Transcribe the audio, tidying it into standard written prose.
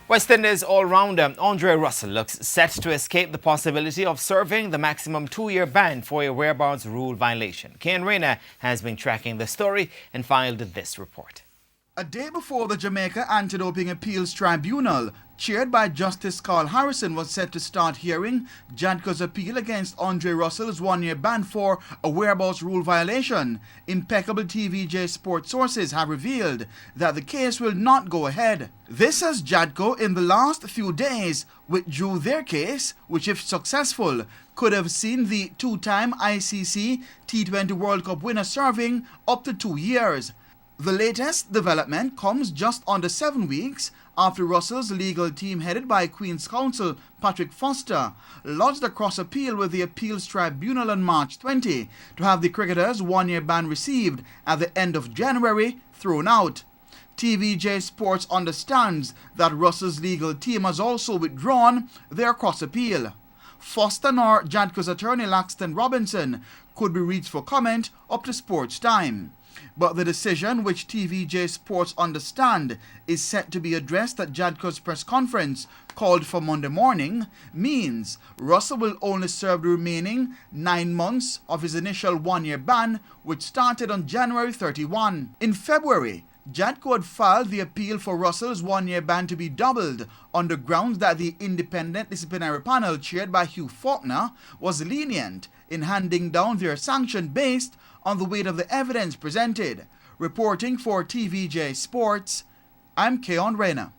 West Indies all-rounder Andre Russell looks set to escape the possibility of serving the maximum 2-year ban for a whereabouts rule violation. Kian Rayner has been tracking the story and filed this report. A day before the Jamaica Anti-Doping Appeals Tribunal, chaired by Justice Carl Harrison, was set to start hearing JADCO's appeal against Andre Russell's 1-year ban for a whereabouts rule violation, impeccable TVJ sports sources have revealed that the case will not go ahead. This as JADCO in the last few days withdrew their case, which if successful could have seen the two-time ICC T20 World Cup winner serving up to 2 years. The latest development comes just under 7 weeks after Russell's legal team, headed by Queen's Counsel Patrick Foster, lodged a cross-appeal with the Appeals Tribunal on March 20 to have the cricketer's 1-year ban received at the end of January thrown out. TVJ Sports understands that Russell's legal team has also withdrawn their cross-appeal. Foster nor JADCO's attorney Laxton Robinson could be reached for comment up to Sports Time. But the decision, which TVJ Sports understand is set to be addressed at JADCO's press conference called for Monday morning, means Russell will only serve the remaining 9 months of his initial 1-year ban, which started on January 31. In February, JADCO had filed the appeal for Russell's 1-year ban to be doubled on the grounds that the independent disciplinary panel, chaired by Hugh Faulkner, was lenient in handing down their sanction based on the weight of the evidence presented. Reporting for TVJ Sports, I'm Kian Rayner.